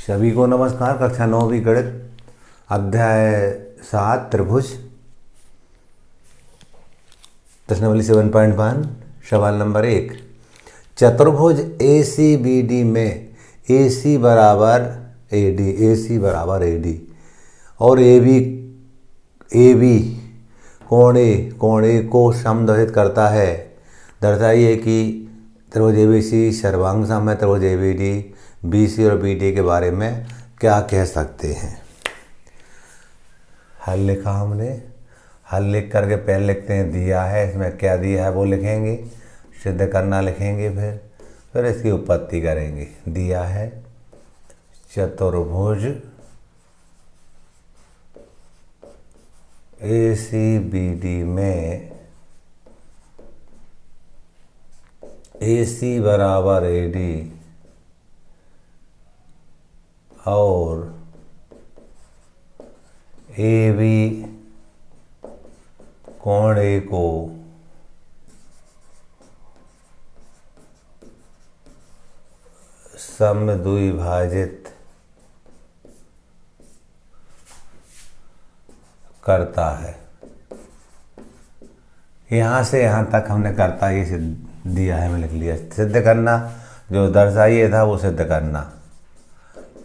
सभी को नमस्कार। कक्षा 9वीं गणित अध्याय 7 त्रिभुज प्रश्नावली 7.1 सवाल नंबर 1। चतुर्भुज ACBD में AC बराबर AD और AB कोण A को समद्वित करता है। दर्शाइए कि त्रिभुज ABC सर्वांग सम है। त्रिभुज ABD BC और BD के बारे में क्या कह सकते हैं। हल लिखा हमने। हल लिख करके पहले लिखते हैं दिया है, इसमें क्या दिया है वो लिखेंगे, सिद्ध करना लिखेंगे, फिर इसकी उत्पत्ति करेंगे। दिया है चतुर्भुज ACBD में AC बराबर AD और AB कोण A को समद्विभाजित करता है। यहाँ से यहाँ तक हमने करता ये सिद्ध दिया है, मैं लिख लिया। सिद्ध करना जो दर्शाइए था वो सिद्ध करना।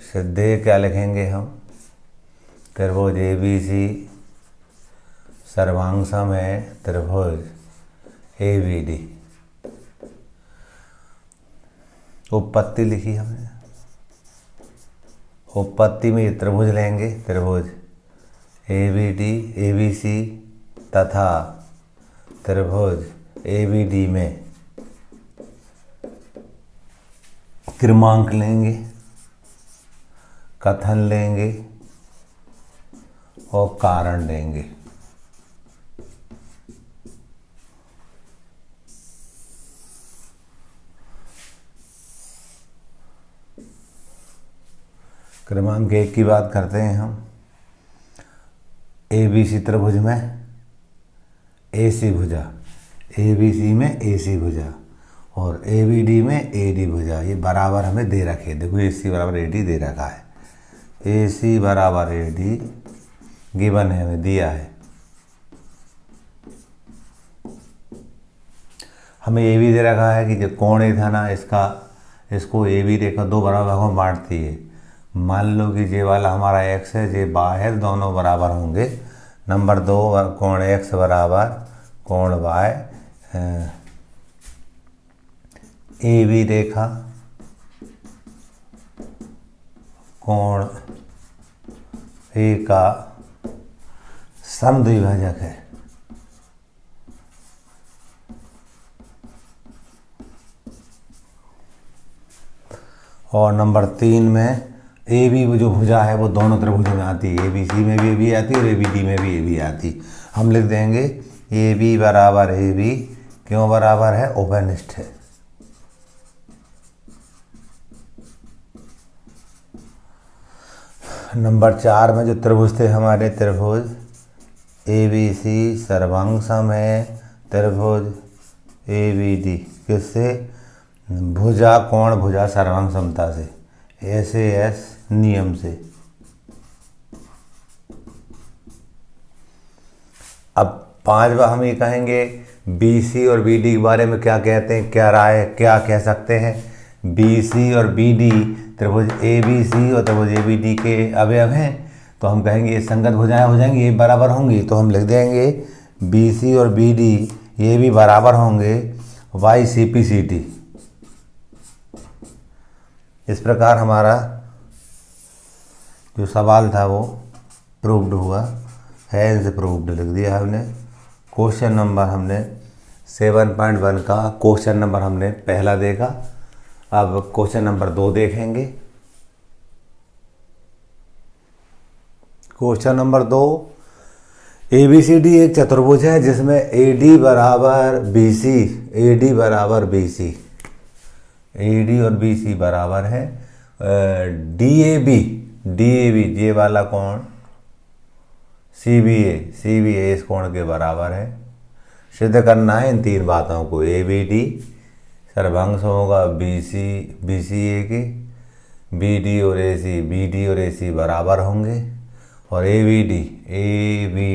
सिद्ध क्या लिखेंगे हम, त्रिभुज ABC सर्वांग सम है त्रिभुज ABD। उत्पत्ति लिखी हमने। उत्पत्ति में ये त्रिभुज लेंगे, त्रिभुज ABD ABC तथा त्रिभुज ABD में क्रमांक लेंगे, कथन लेंगे और कारण देंगे। क्रमांक 1 की बात करते हैं हम। ABC त्रिभुज में AC भुजा, ABC में AC भुजा और ABD में AD भुजा, ये बराबर हमें दे रखे। देखो AC बराबर AD दे रखा है। AC बराबर AD गिवन है, हमें दिया है। हमें ये भी दे रखा है कि जो कोण A था ना, इसको AB रेखा दो बराबर भागों में बांटती है। मान लो कि ये वाला हमारा x है, ये y है, दोनों बराबर होंगे। नंबर 2 कोण x बराबर कोण y, AB रेखा कोण A का समद्विभाजक है। और नंबर 3 में AB जो भुजा है वो दोनों त्रिभुजों में आती है। ABC में भी AB आती है और ABD में भी AB आती। हम लिख देंगे AB बराबर AB, क्यों बराबर है, उभयनिष्ठ है। नंबर 4 में जो त्रिभुज थे हमारे, त्रिभुज ABC सर्वांग सम है त्रिभुज ABD किससे, भुजा कोण भुजा सर्वांग समता से, SAS नियम से। अब 5वां हम ये कहेंगे BC और BD के बारे में क्या कहते हैं, क्या राय, क्या कह सकते हैं। BC और BD त्रिभुज ABC और त्रिभुज ABD के अवयव हैं, तो हम कहेंगे ये संगत भुजाएं हो जाएंगी, ये बराबर होंगी। तो हम लिख देंगे BC और BD ये भी बराबर होंगे YCPCT। इस प्रकार हमारा जो सवाल था वो प्रूव्ड हुआ है, इनसे प्रूव्ड लिख दिया हमने। क्वेश्चन नंबर हमने 7.1 का क्वेश्चन नंबर हमने पहला देखा। अब क्वेश्चन नंबर 2 देखेंगे। क्वेश्चन नंबर 2, ABCD एक चतुर्भुज है जिसमें AD बराबर AD और BC बराबर है। DAB ये वाला कोण CBA इस कोण के बराबर है। सिद्ध करना है इन 3 बातों को। ABD सर्वांग सम होगा BCA के, बी डी और ए सी बराबर होंगे, और ए बी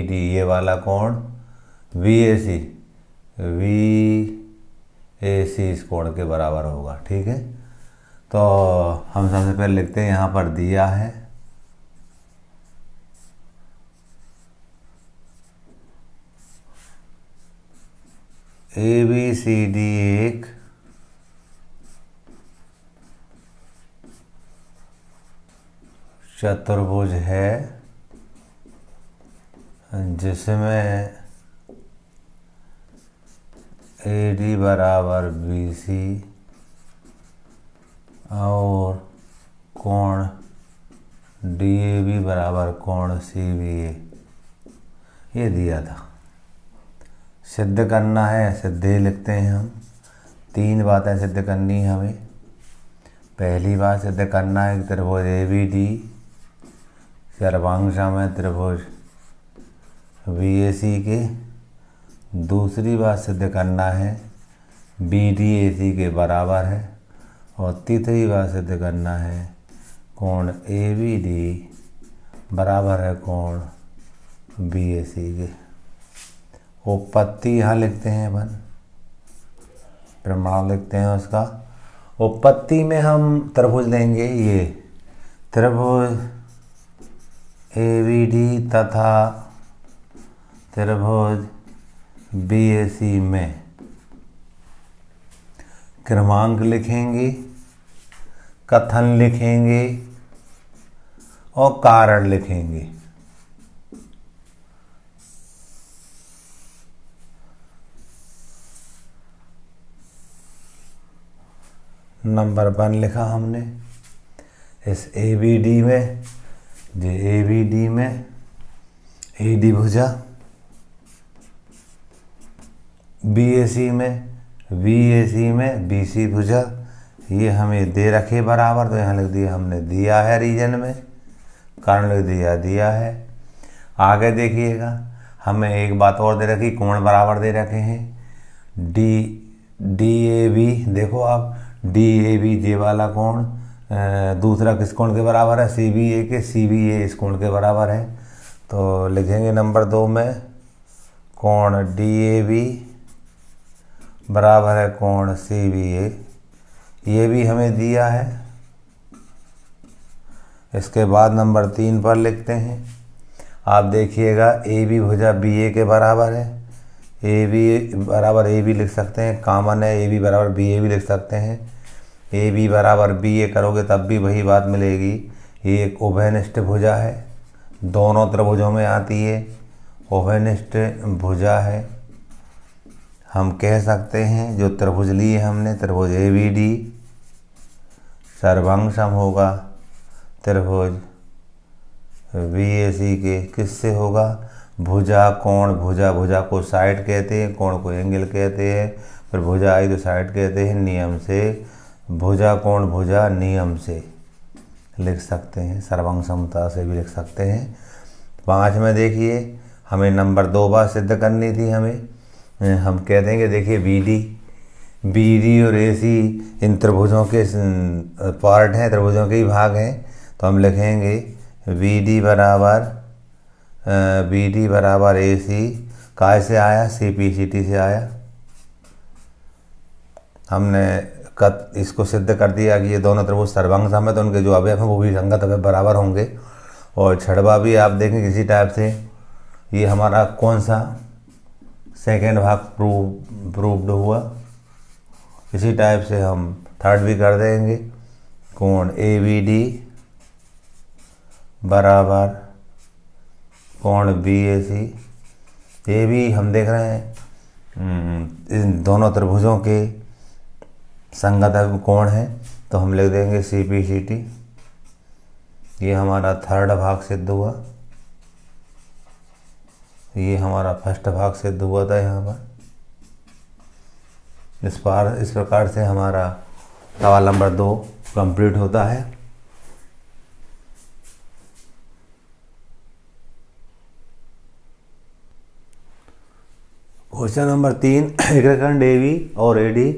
डी ये वाला कोण वी ए सी इस कोण के बराबर होगा। ठीक है, तो हम सबसे पहले लिखते हैं, यहाँ पर दिया है ए बी सी डी एक चतुर्भुज है जिसमें ए डी बराबर बी सी और कोण डी ए बी बराबर कोण सी बी ए, ये दिया था। सिद्ध करना है, सिद्ध ही लिखते हैं हम। 3 बातें सिद्ध करनी है हमें। पहली बात सिद्ध करना है कि त्रिभुज ए बी डी सर्वांगसम है त्रिभुज बी ए सी के। दूसरी बात सिद्ध करना है बी डी ए सी के बराबर है। और तीसरी बात सिद्ध करना है कोण ए बी डी बराबर है कोण बी ए सी के। उत्पत्ति यहाँ लिखते हैं अपन, प्रमाण लिखते हैं उसका। उत्पत्ति में हम त्रिभुज लेंगे, ये त्रिभुज ए बी डी तथा त्रिभुज बी ए सी में क्रमांक लिखेंगे, कथन लिखेंगे और कारण लिखेंगे। नंबर 1 लिखा हमने इस ए बी डी में, ए डी भुजा, बी ए सी में बी सी भुजा, ये हमें दे रखे बराबर, तो यहाँ लिख दिया हमने, दिया है रीजन में, कारण लिख दिया है। आगे देखिएगा, हमें एक बात और दे रखी, कोण बराबर दे रखे हैं डी ए बी। देखो आप, डी ए बी जे वाला कोण दूसरा किस कोण के बराबर है, सी बी ए के, सी बी ए इस कोण के बराबर है। तो लिखेंगे नंबर 2 में कोण डी ए बी बराबर है कोण सी बी ए, ये भी हमें दिया है। इसके बाद नंबर 3 पर लिखते हैं, आप देखिएगा ए बी भुजा बी ए के बराबर है, ए बी बराबर ए बी लिख सकते हैं, कॉमन है, ए बी बराबर बी ए भी लिख सकते हैं। ए बी बराबर बी ए करोगे तब भी वही बात मिलेगी। ये एक उभयनिष्ठ भुजा है, दोनों त्रिभुजों में आती है, उभयनिष्ठ भुजा है। हम कह सकते हैं जो त्रिभुज लिए हमने, त्रिभुज ए बी डी सर्वांगसम होगा त्रिभुज बी ए सी के। किससे होगा? भुजा कोण, भुजा को साइड कहते हैं, कोण को एंगल कहते हैं, फिर भुजा आई तो साइड कहते हैं। नियम से भुजा कोण भुजा नियम से लिख सकते हैं, सर्वांगसमता से भी लिख सकते हैं। 5 में देखिए, हमें नंबर 2 बात सिद्ध करनी थी। हम कह देंगे, देखिए बी डी और ए सी इन त्रिभुजों के पार्ट हैं, त्रिभुजों के ही भाग हैं। तो हम लिखेंगे बी डी बराबर ए सी, काय से आया? सी पी सी टी से आया। हमने इसको सिद्ध कर दिया कि ये दोनों त्रिभुज सर्वांगसम है, तो उनके जो अवयव हैं वो भी संगत अवयव बराबर होंगे। और छठवा भी आप देखें किसी टाइप से, ये हमारा कौन सा सेकेंड भाग प्रूव्ड हुआ। इसी टाइप से हम थर्ड भी कर देंगे, कोण ए बी डी बराबर कोण बी ए सी। ये भी हम देख रहे हैं इन दोनों त्रिभुजों के संगत कोण है, तो हम लिख देंगे सी पी सी टी। ये हमारा थर्ड भाग सिद्ध हुआ, ये हमारा फर्स्ट भाग सिद्ध हुआ था यहाँ पर। इस प्रकार से हमारा सवाल नंबर 2 कंप्लीट होता है। क्वेश्चन नंबर 3, एक रेखाखंड ए बी और ए डी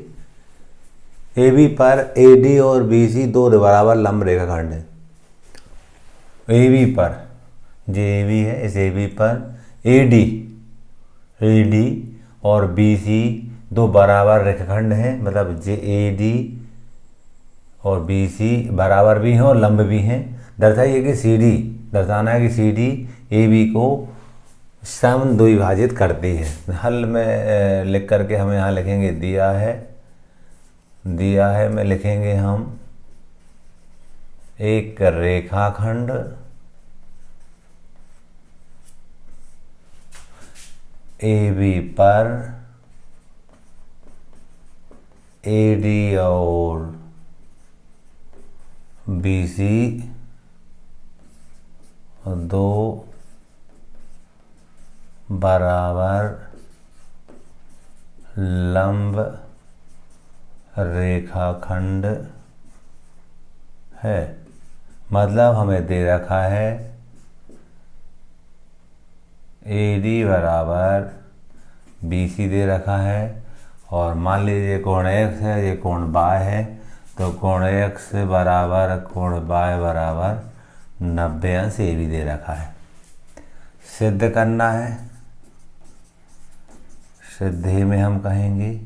ए बी पर ए डी और बी सी दो बराबर लंब रेखाखंड है। ए बी पर जो ए बी है, इस ए बी पर ए डी और बी सी दो बराबर रेखाखंड हैं, मतलब जे ए डी और बी सी बराबर भी हैं और लंब भी हैं। दर्शाइए कि सी डी, दर्शाना है कि सी डी ए बी को समद्विभाजित करती है। हल में लिख करके हम यहाँ लिखेंगे दिया है में लिखेंगे हम एक रेखाखंड ए बी पर ए डी और बी सी दो बराबर लंब रेखाखंड है। मतलब हमें दे रखा है ए डी बराबर बी सी दे रखा है, और मान लीजिए कोण एक्स है, ये कोण बाय है, तो कोण एक्स बराबर कोण बाय बराबर 90 अंश ए बी दे रखा है। सिद्ध करना है, सिद्धि में हम कहेंगे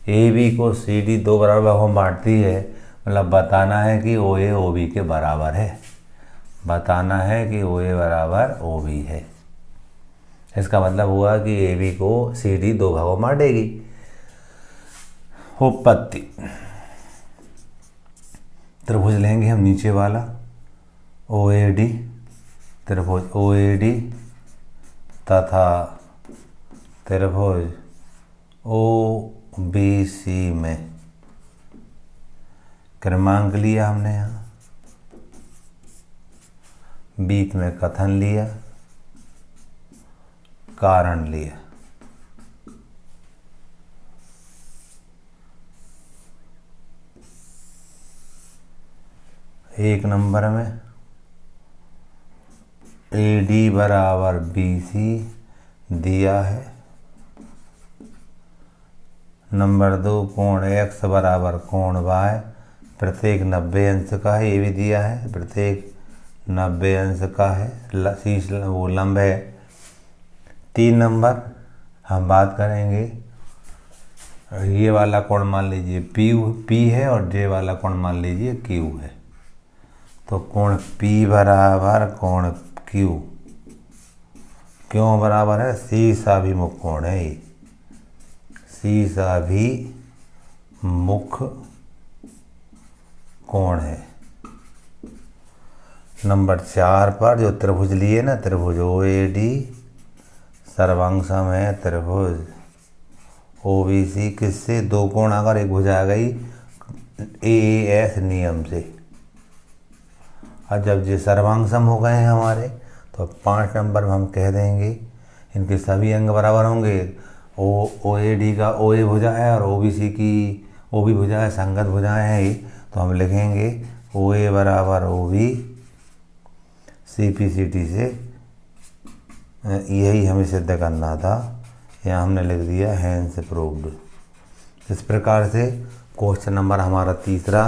ए बी को सी डी दो बराबर भागों में बांटती है, मतलब बताना है कि ओ ए ओ बी के बराबर है, बताना है कि ओ ए बराबर ओ बी है। इसका मतलब हुआ कि ए बी को सी डी दो भागों में बांटेगी। उत्पत्ति, त्रिभुज लेंगे हम नीचे वाला ओ ए डी, त्रिभुज ओ ए डी तथा त्रिभुज ओ बी सी में क्रमांक लिया हमने, यहाँ बीच में कथन लिया, कारण लिया। एक नंबर में ए डी बराबर बी सी दिया है। नंबर 2 कोण एक्स बराबर कोण वाई प्रत्येक 90 अंश का है, ये भी दिया है, प्रत्येक 90 अंश का है, शीर्ष वो लंब है। 3 नंबर हम बात करेंगे, ये वाला कोण मान लीजिए पी है और जे वाला कोण मान लीजिए क्यू है, तो कोण पी बराबर कोण क्यू क्यों बराबर है, शीर्षाभिमुख कोण है, ये शीर्षाभिमुख कोण है। नंबर 4 पर जो त्रिभुज लिए ना, त्रिभुज ओ ए डी सर्वांग सम है त्रिभुज ओ बी सी, किससे दो कोण अगर एक भुजा गई ए एस नियम से, और जब ये सर्वांग सम हो गए हैं हमारे, तो 5 नंबर में हम कह देंगे इनके सभी अंग बराबर होंगे। ओ ए डी का ओ ए भुजा है और ओ बी सी की ओ बी भुजा है, संगत भुजाएं हैं ये, तो हम लिखेंगे ओ ए बराबर O B, C P C T से यही हमें सिद्ध करना था, यहाँ हमने लिख दिया हैंस प्रूव्ड। इस प्रकार से क्वेश्चन नंबर हमारा तीसरा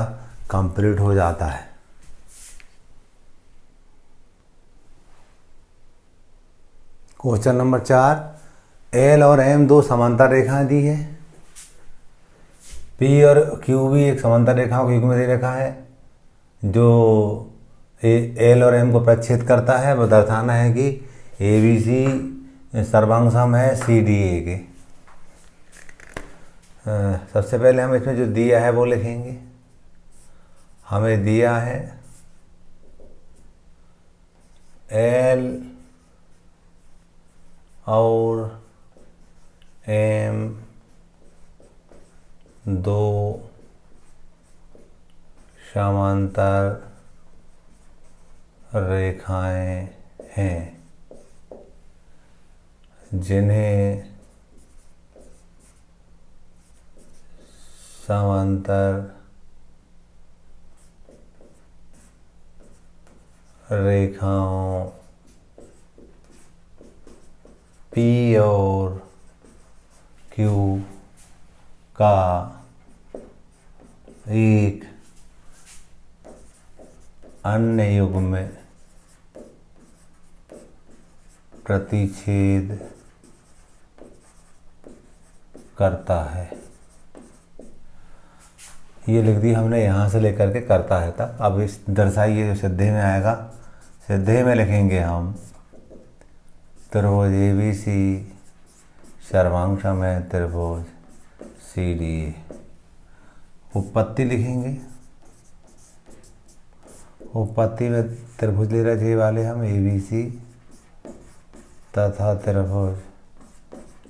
कंप्लीट हो जाता है। क्वेश्चन नंबर 4, एल और एम दो समांतर रेखाएं दी है, पी और क्यू भी एक समांतर रेखाओं के युग में दे रखा है, जो एल और एम को प्रच्छेद करता है। वो दर्शाना है कि ए बी सी सर्वांग सम है सी डी ए के। सबसे पहले हम इसमें जो दिया है वो लिखेंगे। हमें दिया है एल और एम दो समांतर रेखाएं हैं जिन्हें समांतर रेखाओं P और Q का एक अन्य युग्म प्रतिच्छेद करता है। ये लिख दी हमने, यहाँ से लेकर के करता है तक। अब इस दर्शाइए जो सिद्धे में आएगा, सिद्धे में लिखेंगे हम त्रिभुज ABC सर्वांग है त्रिभुज CDA। उपपत्ति लिखेंगे, उपपत्ति में त्रिभुज ले रहे वाले हम ABC तथा त्रिभुज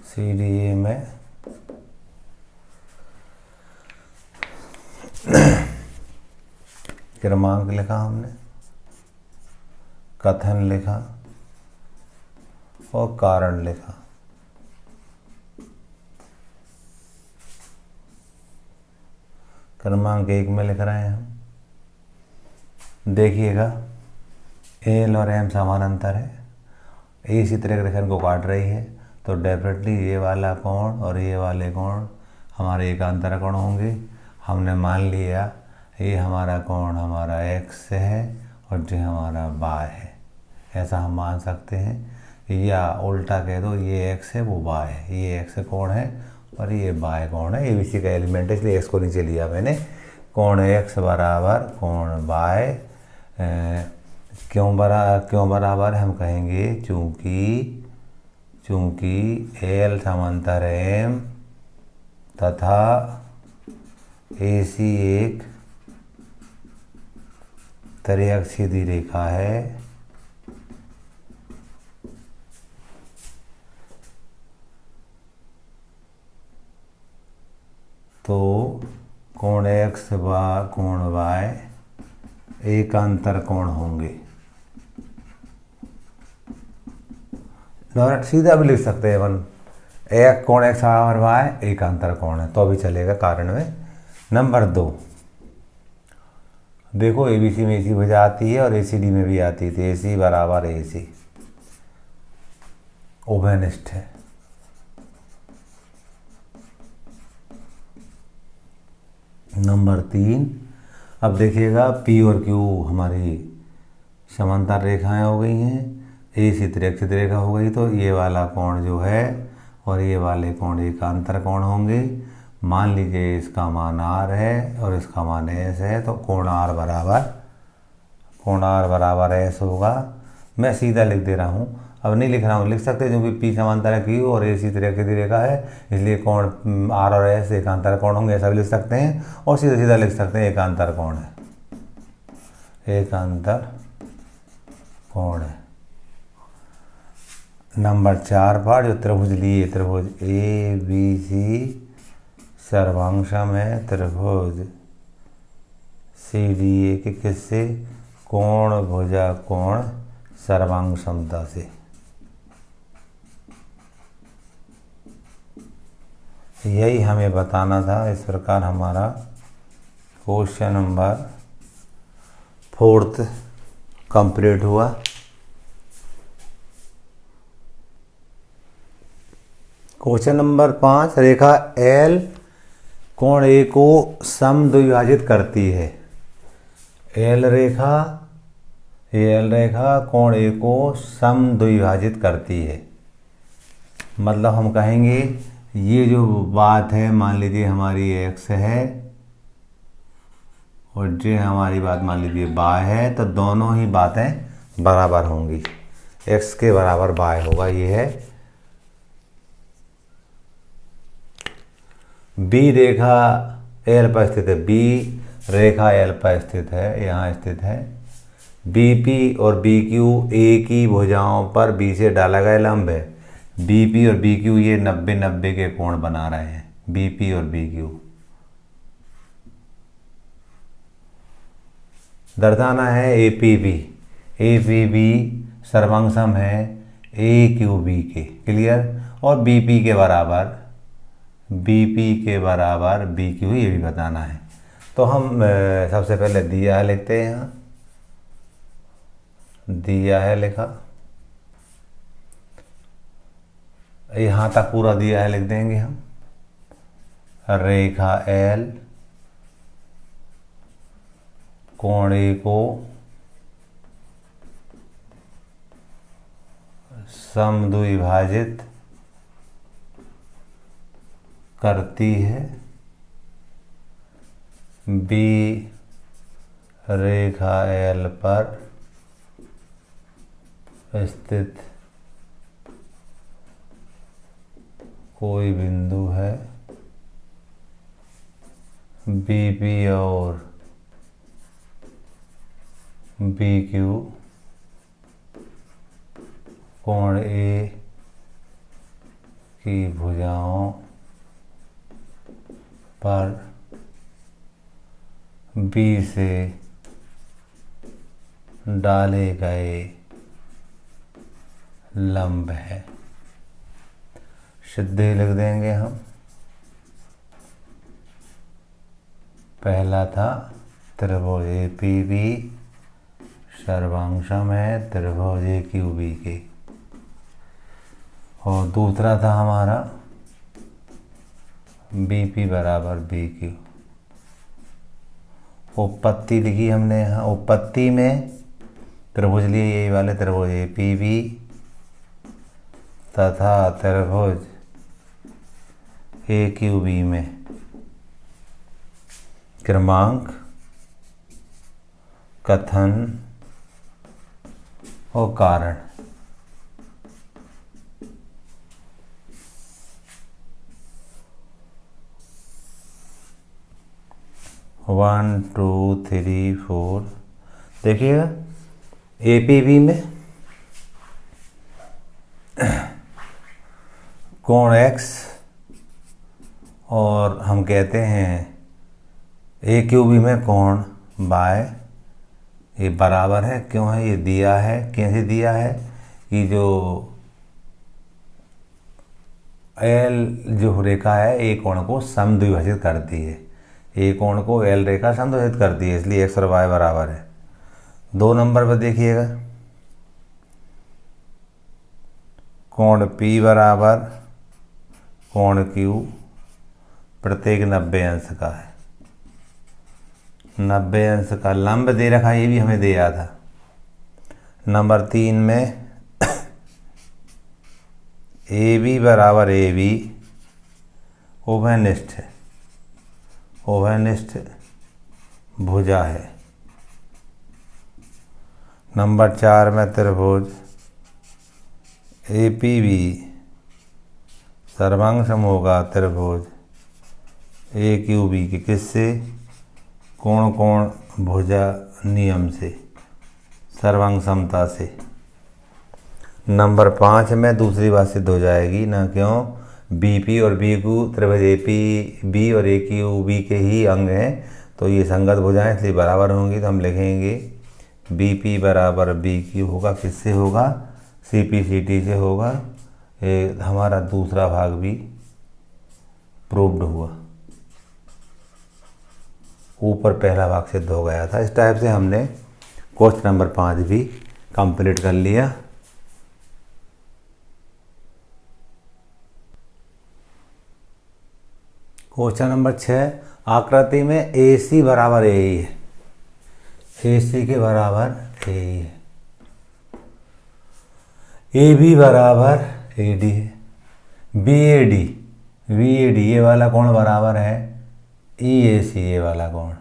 CDA में क्रमांक लिखा हमने, कथन लिखा और कारण लिखा। क्रमांक 1 में लिख रहे हैं हम, देखिएगा L और M समानांतर है, इसी तरह रेखा को काट रही है, तो डेफिनेटली ये वाला कोण और ये वाले कोण हमारे एकांतर कोण होंगे। हमने मान लिया ये हमारा कोण हमारा X है और ये हमारा Y है, ऐसा हम मान सकते हैं। या उल्टा कह दो, ये X है वो Y है, ये X कोण है और ये Y कोण है। ABC का एलिमेंट है, इसलिए X को नीचे लिया मैंने। कोण X बराबर कोण Y क्यों बराबर हम कहेंगे, चूँकि L समांतर M तथा AC एक त्रिअक्षीय रेखा है, तो कोण X व कोण Y एकांतर कोण होंगे। डायरेक्ट सीधा भी लिख सकते हैं अपन, एक कोण X और Y एकांतर कोण है तो भी चलेगा कारण में। नंबर 2, देखो ABC में AC भुजा आती है और ACD में भी आती थी, AC बराबर AC उभयनिष्ठ है। नंबर 3, अब देखिएगा P और Q हमारी समांतर रेखाएं हो गई हैं, AC त्रिअक्षीय रेखा हो गई, तो ये वाला कोण जो है और ये वाले कोण एकांतर कोण होंगे। मान लीजिए इसका मान R है और इसका मान S है, तो कोण R बराबर S होगा। मैं सीधा लिख दे रहा हूँ, अब नहीं लिख रहा हूँ, लिख सकते हैं क्योंकि P समांतर है Q और AC त्रिअक्षीय रेखा है, इसलिए कोण R और S एकांतर कोण होंगे, ऐसा भी लिख सकते हैं। और सीधा सीधा लिख सकते हैं एकांतर कोण है, एकांतर कोण है। नंबर 4 पर जो त्रिभुज लिए, त्रिभुज ABC सर्वांगसम है त्रिभुज CDA के किससे, कोण भुजा कोण सर्वांग समता से। यही हमें बताना था। इस प्रकार हमारा क्वेश्चन नंबर 4 कंप्लीट हुआ। क्वेश्चन नंबर 5, रेखा L कोण A को समद्विभाजित करती है। L रेखा कोण A को समद्विभाजित करती है, मतलब हम कहेंगे ये जो बात है, मान लीजिए हमारी X है और ये हमारी बात मान लीजिए Y है, तो दोनों ही बातें बराबर होंगी, X के बराबर Y होगा। ये है B रेखा L पर स्थित है, B रेखा L पर स्थित है, यहाँ स्थित है। BP और BQ एक ही भुजाओं पर B से डाला गया लंब है। BP और BQ ये 90-90 के कोण बना रहे हैं, BP और BQ। दर्शाना है APB सर्वांगसम है AQB के, क्लियर। और BP के बराबर BQ, ये भी बताना है। तो हम सबसे पहले दिया है लिखते हैं, यहाँ दिया है लिखा, यहाँ तक पूरा दिया है लिख देंगे हम। रेखा L कोण ए को समद्विभाजित करती है। बी रेखा एल पर स्थित कोई बिंदु है। बीपी और BQ कोण ए की भुजाओं पर B से डाले गए लंब है। सिद्धे लिख देंगे हम। पहला था त्रिभुज APB सर्वांशम है त्रिभुज AQB के, और दूसरा था हमारा BP बराबर BQ। उपपत्ति लिखी हमने यहाँ। उपपत्ति में त्रिभुज लिए यही वाले त्रिभुज APB तथा त्रिभुज AQB में क्रमांक, कथन और कारण। वन टू थ्री फोर देखिएगा। APB में कोण X और हम कहते हैं AQB में कोण Y, ये बराबर है। क्यों है? ये दिया है। कैसे दिया है कि जो L जो रेखा है A कोण को समद्विभाजित करती है। A कोण को L रेखा समद्विभाजित करती है, इसलिए X और Y बराबर है। 2 नंबर पर देखिएगा, कोण P बराबर कोण Q प्रत्येक 90 अंश का है। 90 अंश का लंब दे रखा, ये भी हमें दिया था। नंबर 3 में AB बराबर AB उभयनिष्ठ है, उभयनिष्ठ भुजा है। नंबर 4 में त्रिभुज APB सर्वांशम होगा त्रिभुज AQB के किससे? कोण कोण भुजा नियम से, सर्वांग समता से। नंबर 5 में दूसरी बात सिद्ध हो जाएगी ना। क्यों? BP और BQ त्रिभुज APB और AQB के ही अंग हैं, तो ये संगत भुजाएं इसलिए बराबर होंगी। तो हम लिखेंगे BP बराबर BQ होगा। किससे होगा? CPCT से होगा। ये हमारा दूसरा भाग भी प्रूव्ड हुआ। ऊपर पहला भाग सिद्ध हो गया था। इस टाइप से हमने क्वेश्चन नंबर 5 भी कंप्लीट कर लिया। क्वेश्चन नंबर 6, आकृति में AC बराबर AE है। AC के बराबर AE है। AB बराबर AD है। BAD ये वाला कोण बराबर है EAC ये वाला कोण।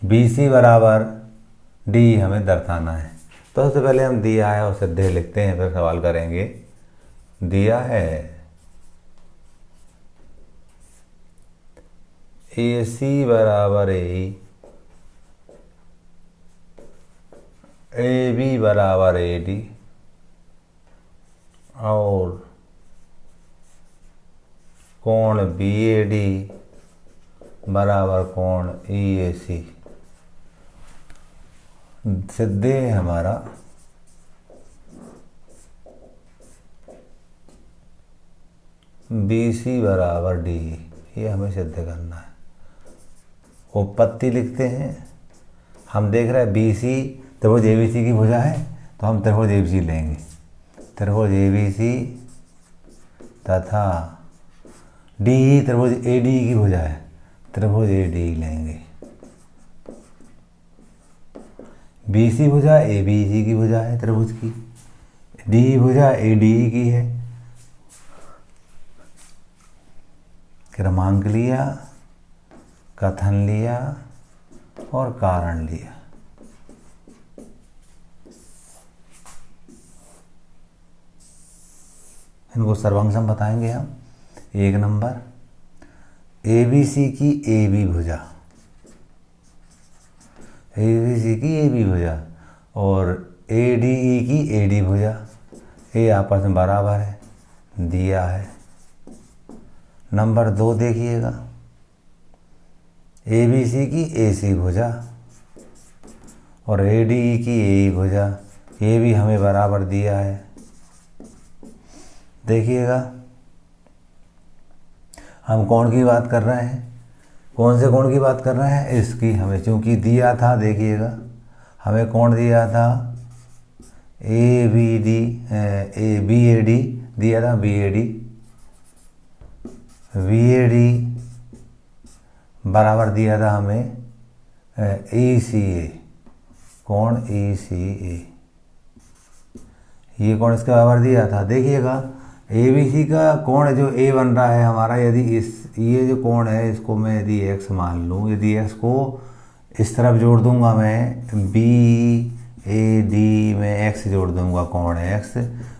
BC बराबर D हमें दर्शाना है। तो सबसे पहले हम दिया है और सिद्धे लिखते हैं, फिर सवाल करेंगे। दिया है AC बराबर AE, AB बराबर AD और कोण BAD बराबर कोण EAC। सिद्ध है हमारा BC बराबर D, ये हमें सिद्ध करना है। उपपत्ति लिखते हैं। हम देख रहे हैं BC त्रिभुज ABC की भुजा है, तो हम त्रिभुज ABC लेंगे। त्रिभुज ABC तथा DE त्रिभुज AD की भुजा है, त्रिभुज AD लेंगे। बी सी भुजा ए बी सी की भुजा है त्रिभुज की, डी भुजा ए डी की है। क्रमांक लिया, कथन लिया और कारण लिया। इनको सर्वांग बताएंगे हम। 1 नंबर ए बी सी की ए बी भुजा, ए बी सी की ए बी भुजा और ए डी ई की ए डी भुजा, ये आपस में बराबर है, दिया है। नंबर 2 देखिएगा, ए बी सी की ए सी भुजा और ए डी ई की ए भुजा, ये भी हमें बराबर दिया है। देखिएगा हम कोण की बात कर रहे हैं, कौन से कोण की बात कर रहे हैं, इसकी हमें चूंकि दिया था। देखिएगा हमें कोण दिया था A B D, A B A D दिया था, B A D, B A D बराबर दिया था हमें ए सी ए, कोण ए सी ए, ये कोण इसके बराबर दिया था। देखिएगा ए बी सी का कोण जो ए बन रहा है हमारा, यदि ये जो कोण है इसको मैं यदि एक्स मान लूँ, यदि एक्स को इस तरफ जोड़ दूंगा मैं, बी ए डी में एक्स जोड़ दूंगा, कोण एक्स,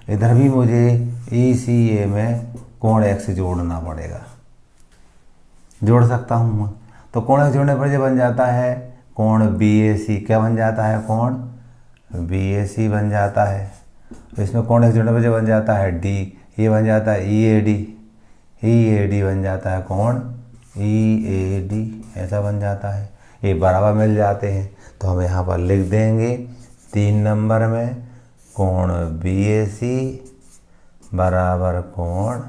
इधर भी मुझे ई सी ए में कोण एक्स जोड़ना पड़ेगा, जोड़ सकता हूँ। तो कोण एक्स जोड़ने पर जो बन जाता है कोण बी ए सी, क्या बन जाता है, कोण बी ए सी बन जाता है। इसमें कोण एक्स जोड़ने पर जो बन जाता है डी, ये बन जाता है ई A D, E A D बन जाता है कोण ई ए डी, ऐसा बन जाता है। ये बराबर मिल जाते हैं तो हम यहाँ पर लिख देंगे 3 नंबर में कोण बी ए सी बराबर कोण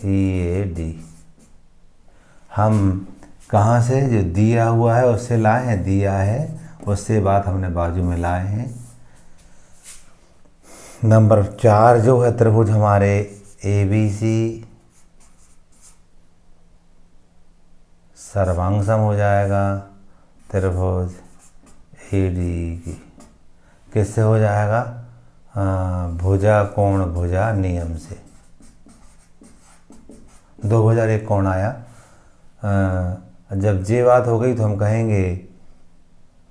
ई ए डी। हम कहाँ से, जो दिया हुआ है उससे लाए हैं, दिया है उससे बात हमने बाजू में लाए हैं। नंबर 4 जो है त्रिभुज हमारे ए बी सी सर्वांग सम हो जाएगा त्रिभुज ए डी की, किससे हो जाएगा, भुजा कोण भुजा नियम से। 2 भुजा और 1 कोण आया। जब ये बात हो गई तो हम कहेंगे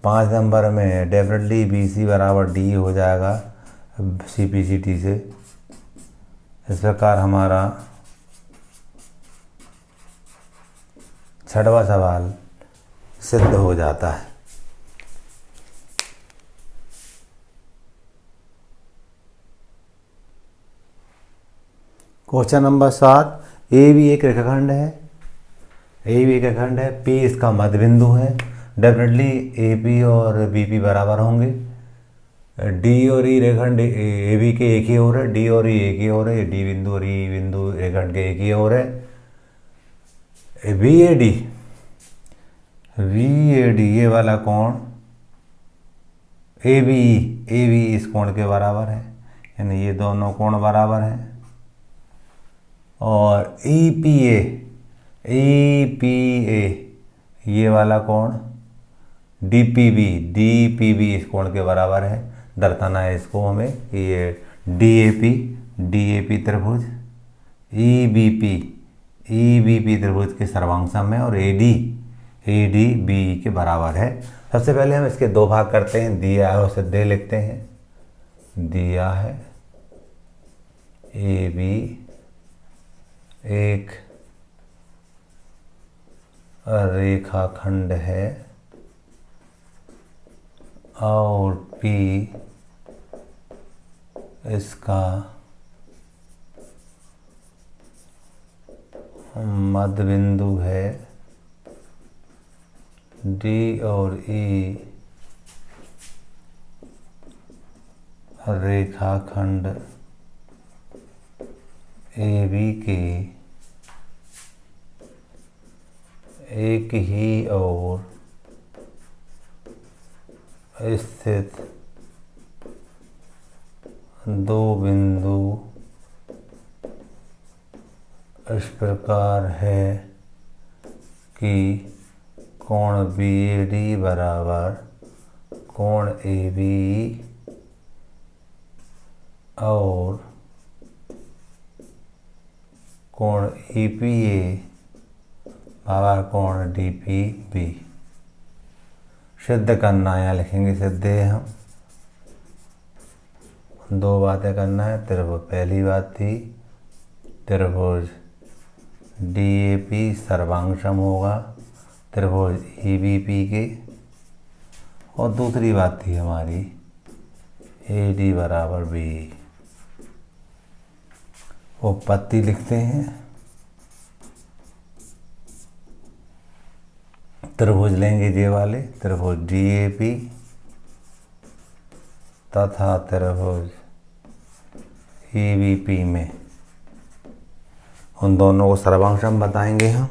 5 नंबर में डेफिनेटली बी सी बराबर डी हो जाएगा सी पी सी टी से। इस प्रकार हमारा 6वां सवाल सिद्ध हो जाता है। क्वेश्चन नंबर 7, ए भी एक रेखाखंड है, ए भी एक रेखाखंड है, पी इसका मध्य बिंदु है, डेफिनेटली ए पी और बी पी बराबर होंगे। डी और ई रेखंड ए बी के एक ही ओर है, डी और ई एक ही ओर है, डी बिंदु और ई बिंदु रेखंड के एक ही ओर है। वी ए डी ये वाला कोण ए बी इस कोण के बराबर है, यानी ये दोनों कोण बराबर हैं। और ई पी ए ये वाला कोण डी पी बी इस कोण के बराबर है। दर्शाना है इसको हमें, ये डी ए पी त्रिभुज ई बी पी त्रिभुज के सर्वांग सम है और ए डी बी के बराबर है। सबसे पहले हम इसके 2 भाग करते हैं, दिया है उसे दे लिखते हैं, दिया है ए बी एक रेखाखंड है और P इसका मध्य बिंदु है, D और E रेखाखंड AB के एक ही ओर स्थित 2 बिंदु इस प्रकार है कि कोण BAD बराबर कोण ए बी और कोण ई पी ए बराबर कोण डी पी बी। सिद्ध करना है, यहाँ लिखेंगे सिद्ध है। हम दो बातें करना है। त्रिभुज, पहली बात थी त्रिभुज डी ए पी सर्वांग सम होगा त्रिभुज ई बी पी के, और दूसरी बात थी हमारी ए डी बराबर बी। उपपत्ति लिखते हैं। त्रिभुज लेंगे जे वाले, त्रिभुज डी ए पी तथा त्रिभुज ई बी पी में उन दोनों को सर्वांग बताएंगे हम।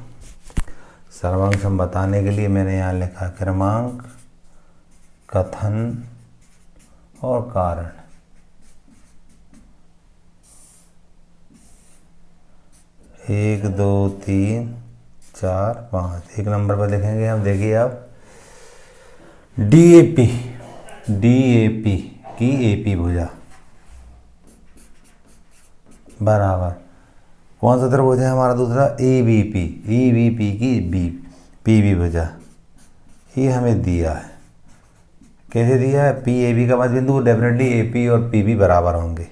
सर्वांग बताने के लिए मैंने यहाँ लिखा क्रमांक, कथन और कारण। एक, दो, तीन, चार, पाँच। एक नंबर पर लिखेंगे हम। देखिए अब DAP की AP भुजा बराबर कौन सा त्रिभुज है हमारा दूसरा EBP की PB भुजा। ये हमें दिया है। कैसे दिया है? PAB का मध्य बिंदु डेफिनेटली AP और PB बराबर होंगे,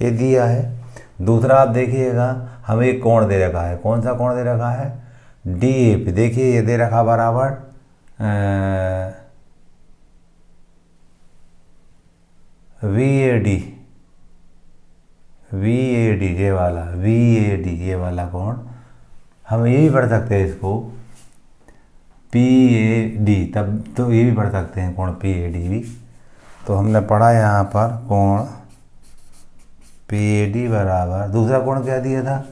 ये दिया है। दूसरा आप देखिएगा हमें एक कोण दे रखा है। कौन सा कोण दे रखा है? DAP। देखिए ये दे रखा बराबर VAD ये वाला कोण। हम ये भी पढ़ सकते हैं इसको PAD, तब तो ये भी पढ़ सकते हैं कोण PAD भी। तो हमने पढ़ा यहाँ पर कोण PAD बराबर, दूसरा कोण क्या दिया था?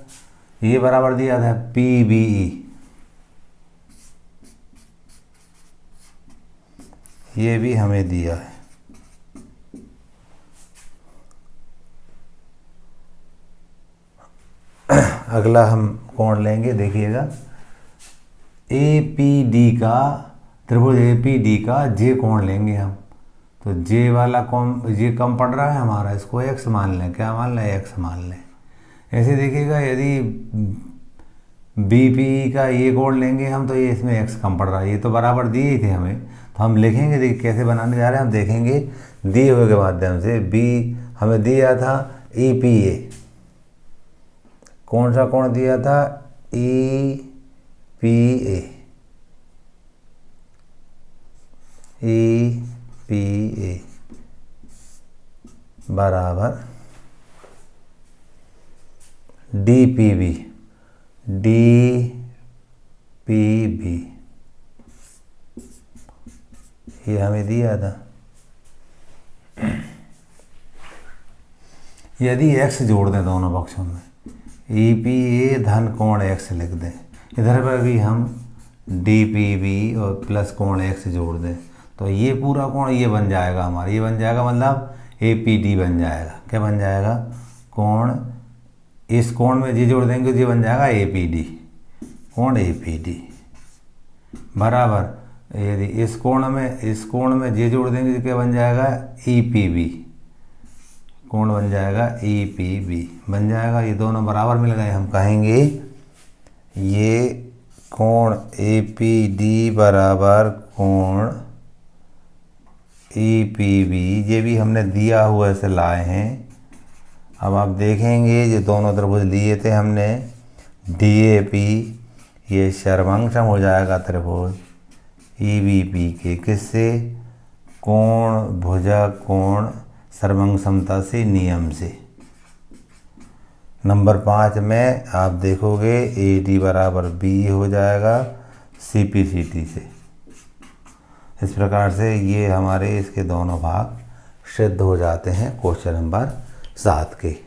ये बराबर दिया था PBE। ये भी हमें दिया है। अगला हम कोण लेंगे, देखिएगा APD का, त्रिभुज APD का जे कोण लेंगे हम। तो जे वाला कोण ये कम पड़ रहा है हमारा, इसको x मान लें। क्या मान लें? x मान लें। ऐसे देखिएगा यदि BPE का ये कोण लेंगे हम, तो ये इसमें x कम पड़ रहा है। ये तो बराबर दिए ही थे हमें, तो हम लिखेंगे। देखिए कैसे बनाने जा रहे हैं हम देखेंगे दिए हुए के माध्यम से। B हमें दिया था EPA। कौन सा कोण दिया था? EPA बराबर DPB ये हमें दिया था। यदि x जोड़ दें दोनों पक्षों में, EPA धन कोण x लिख दें, इधर पर भी हम DPB और प्लस कोण x जोड़ दें, तो ये पूरा कोण ये बन जाएगा हमारा। ये बन जाएगा मतलब APD बन जाएगा। क्या बन जाएगा? कोण, इस कोण में जी जोड़ देंगे तो ये बन जाएगा APD, कोण APD बराबर। यदि इस कोण में जे जोड़ देंगे तो क्या बन जाएगा? EPB, कोण बन जाएगा EPB बन जाएगा। ये दोनों बराबर मिल गए। हम कहेंगे ये कोण APD बराबर कोण EPB, ये भी हमने दिया हुआ से लाए हैं। अब आप देखेंगे ये दोनों त्रिभुज लिए थे हमने DAP, ये सर्वांग हो जाएगा त्रिभुज EBP के। किससे? कोण भुजा कोण सर्वांग समता से नियम से। नंबर 5 में आप देखोगे AD बराबर B हो जाएगा CPCT से। इस प्रकार से ये हमारे इसके दोनों भाग सिद्ध हो जाते हैं क्वेश्चन नंबर 7 के।